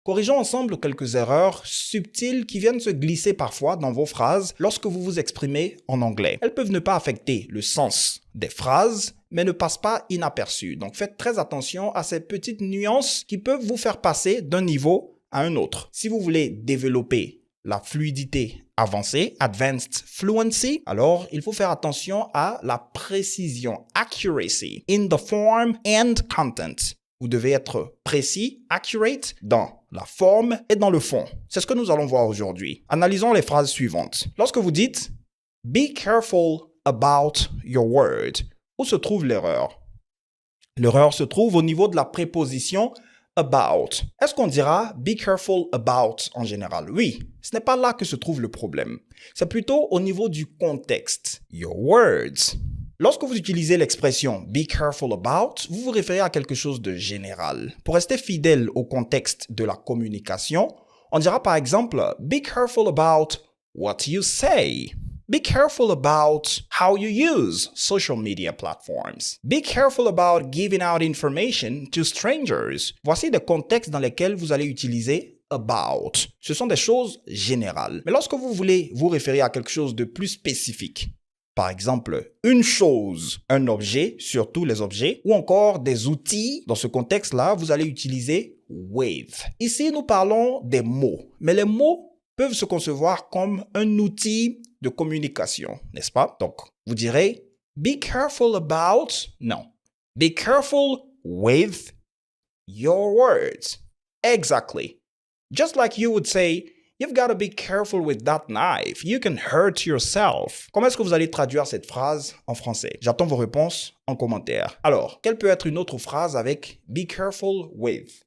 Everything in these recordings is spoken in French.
Corrigeons ensemble quelques erreurs subtiles qui viennent se glisser parfois dans vos phrases lorsque vous vous exprimez en anglais. Elles peuvent ne pas affecter le sens des phrases, mais ne passent pas inaperçues. Donc faites très attention à ces petites nuances qui peuvent vous faire passer d'un niveau à un autre. Si vous voulez développer la fluidité avancée, advanced fluency, alors il faut faire attention à la précision, accuracy, in the form and content. Vous devez être précis, accurate, dans la forme et dans le fond. C'est ce que nous allons voir aujourd'hui. Analysons les phrases suivantes. Lorsque vous dites « Be careful about your word », où se trouve l'erreur? L'erreur se trouve au niveau de la préposition « about ». Est-ce qu'on dira « be careful about » en général? Oui, ce n'est pas là que se trouve le problème. C'est plutôt au niveau du contexte. « Your words ». Lorsque vous utilisez l'expression « be careful about », vous vous référez à quelque chose de général. Pour rester fidèle au contexte de la communication, on dira par exemple « be careful about what you say ». Be careful about how you use social media platforms. Be careful about giving out information to strangers. Voici des contextes dans lesquels vous allez utiliser about. Ce sont des choses générales. Mais lorsque vous voulez vous référer à quelque chose de plus spécifique, par exemple, une chose, un objet, surtout les objets, ou encore des outils. Dans ce contexte-là, vous allez utiliser with. Ici, nous parlons des mots. Mais les mots peuvent se concevoir comme un outil de communication, n'est-ce pas? Donc, vous direz, be careful about, non. Be careful with your words. Exactly. Just like you would say, you've got to be careful with that knife. You can hurt yourself. Comment est-ce que vous allez traduire cette phrase en français? J'attends vos réponses en commentaire. Alors, quelle peut être une autre phrase avec be careful with?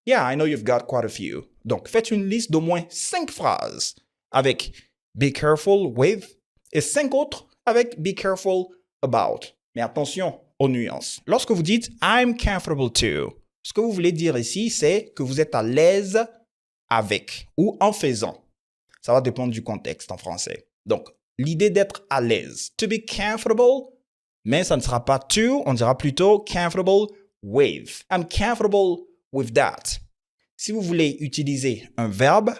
Yeah, I know you've got quite a few. Donc, faites une liste d'au moins 5 phrases avec be careful with et 5 autres avec be careful about. Mais attention aux nuances. Lorsque vous dites I'm comfortable too, ce que vous voulez dire ici, c'est que vous êtes à l'aise avec ou en faisant. Ça va dépendre du contexte en français. Donc, l'idée d'être à l'aise. To be comfortable, mais ça ne sera pas to, on dira plutôt comfortable with. I'm comfortable with that. Si vous voulez utiliser un verbe,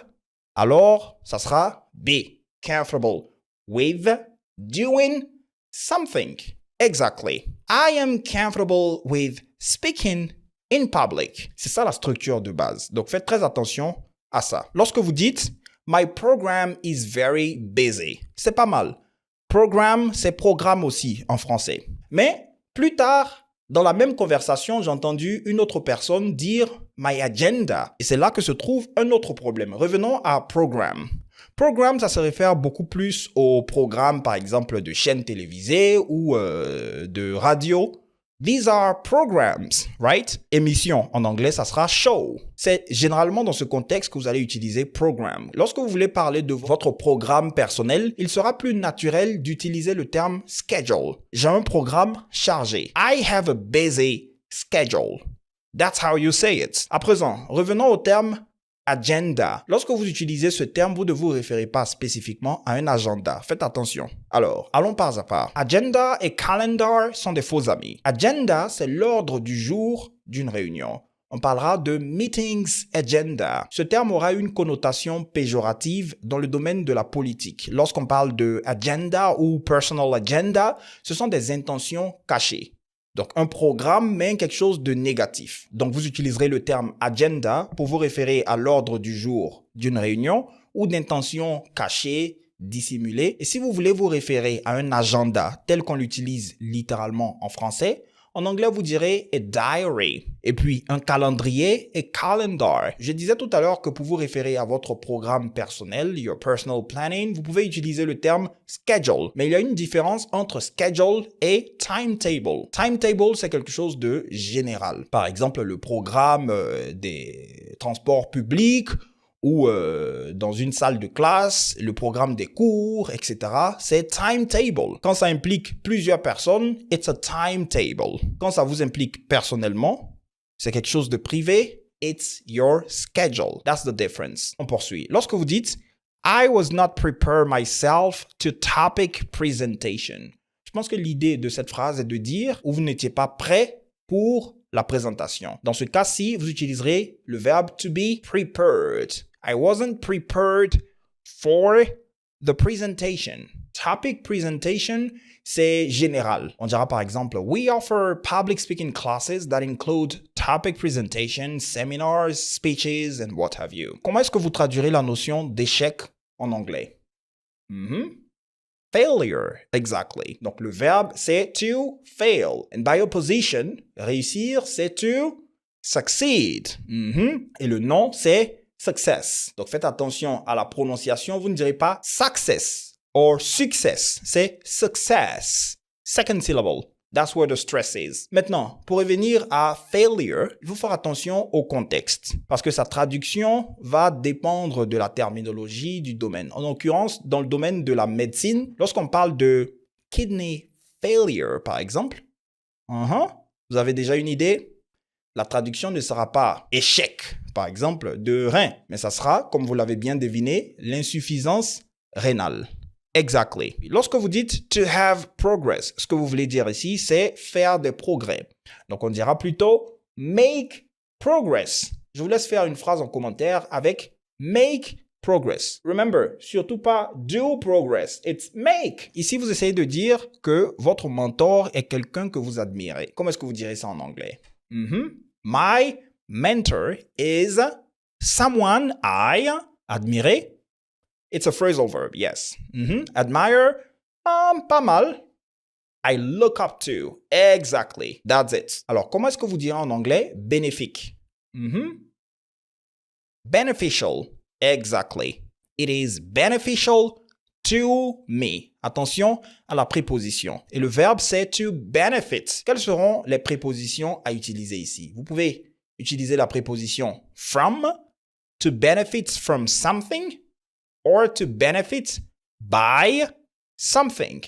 alors ça sera be comfortable with doing something. Exactly. I am comfortable with speaking in public. C'est ça la structure de base. Donc, faites très attention à ça. Lorsque vous dites « My program is very busy », c'est pas mal. Program, c'est programme aussi en français. Mais plus tard, dans la même conversation, j'ai entendu une autre personne dire « My agenda ». Et c'est là que se trouve un autre problème. Revenons à program. Programme, ça se réfère beaucoup plus au programme, par exemple, de chaînes télévisées ou de radio. These are programs, right? Émission, en anglais, ça sera show. C'est généralement dans ce contexte que vous allez utiliser program. Lorsque vous voulez parler de votre programme personnel, il sera plus naturel d'utiliser le terme schedule. J'ai un programme chargé. I have a busy schedule. That's how you say it. À présent, revenons au terme agenda. Lorsque vous utilisez ce terme, vous ne vous référez pas spécifiquement à un agenda. Faites attention. Alors, allons pas à part. Agenda et calendar sont des faux amis. Agenda, c'est l'ordre du jour d'une réunion. On parlera de meetings agenda. Ce terme aura une connotation péjorative dans le domaine de la politique. Lorsqu'on parle de agenda ou personal agenda, ce sont des intentions cachées. Donc, un programme, mais quelque chose de négatif. Donc, vous utiliserez le terme agenda pour vous référer à l'ordre du jour d'une réunion ou d'intention cachée, dissimulée. Et si vous voulez vous référer à un agenda tel qu'on l'utilise littéralement en français, en anglais, vous direz a diary. Et puis, un calendrier est calendar. Je disais tout à l'heure que pour vous référer à votre programme personnel, your personal planning, vous pouvez utiliser le terme schedule. Mais il y a une différence entre schedule et timetable. Timetable, c'est quelque chose de général. Par exemple, le programme des transports publics ou dans une salle de classe, le programme des cours, etc. C'est timetable. Quand ça implique plusieurs personnes, it's a timetable. Quand ça vous implique personnellement, c'est quelque chose de privé, it's your schedule. That's the difference. On poursuit. Lorsque vous dites « I was not prepared myself to topic presentation », je pense que l'idée de cette phrase est de dire où vous n'étiez pas prêt pour la présentation. Dans ce cas-ci, vous utiliserez le verbe to be prepared. I wasn't prepared for the presentation. Topic presentation, c'est général. On dira par exemple, we offer public speaking classes that include topic presentation, seminars, speeches, and what have you. Comment est-ce que vous traduirez la notion d'échec en anglais? Failure, exactly. Donc le verbe, c'est to fail. And by opposition, réussir, c'est to succeed. Et le nom, c'est success. Donc faites attention à la prononciation. Vous ne direz pas success or success. C'est success. Second syllable. That's where the stress is. Maintenant, pour revenir à failure, il faut faire attention au contexte parce que sa traduction va dépendre de la terminologie du domaine. En l'occurrence, dans le domaine de la médecine, lorsqu'on parle de kidney failure, par exemple, vous avez déjà une idée? La traduction ne sera pas échec, par exemple, de rein, mais ça sera, comme vous l'avez bien deviné, l'insuffisance rénale. Exactly. Lorsque vous dites to have progress, ce que vous voulez dire ici, c'est faire des progrès. Donc, on dira plutôt make progress. Je vous laisse faire une phrase en commentaire avec make progress. Remember, surtout pas do progress, it's make. Ici, vous essayez de dire que votre mentor est quelqu'un que vous admirez. Comment est-ce que vous direz ça en anglais? My mentor is someone I admire. It's a phrasal verb, yes. Admire, pas mal. I look up to. Exactly. That's it. Alors, comment est-ce que vous direz en anglais bénéfique? Beneficial. Exactly. It is beneficial to me. Attention à la préposition. Et le verbe, c'est to benefit. Quelles seront les prépositions à utiliser ici? Vous pouvez utiliser la préposition from, to benefit from something, or to benefit by something.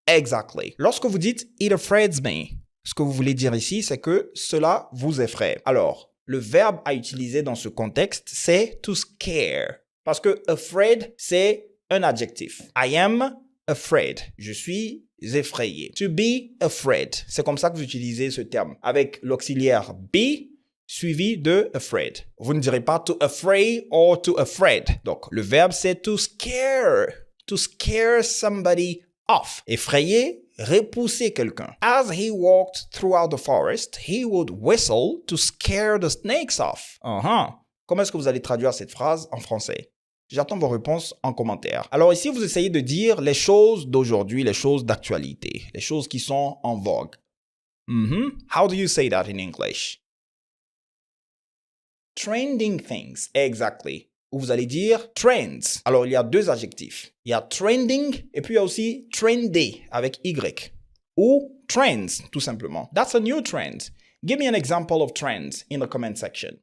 Exactly. Lorsque vous dites « it afraids me », ce que vous voulez dire ici, c'est que cela vous effraie. Alors, le verbe à utiliser dans ce contexte, c'est « to scare ». Parce que « afraid », c'est un adjectif. « I am afraid ». Je suis effrayé. « To be afraid », c'est comme ça que vous utilisez ce terme. Avec l'auxiliaire « be », suivi de afraid. Vous ne direz pas to afraid or to afraid. Donc, le verbe, c'est to scare somebody off. Effrayer, repousser quelqu'un. As he walked throughout the forest, he would whistle to scare the snakes off. Comment est-ce que vous allez traduire cette phrase en français? J'attends vos réponses en commentaire. Alors ici, vous essayez de dire les choses d'aujourd'hui, les choses d'actualité, les choses qui sont en vogue. How do you say that in English? Trending things, exactly. Ou vous allez dire trends. Alors, il y a deux adjectifs. Il y a trending et puis il y a aussi trendy avec Y. Ou trends, tout simplement. That's a new trend. Give me an example of trends in the comment section.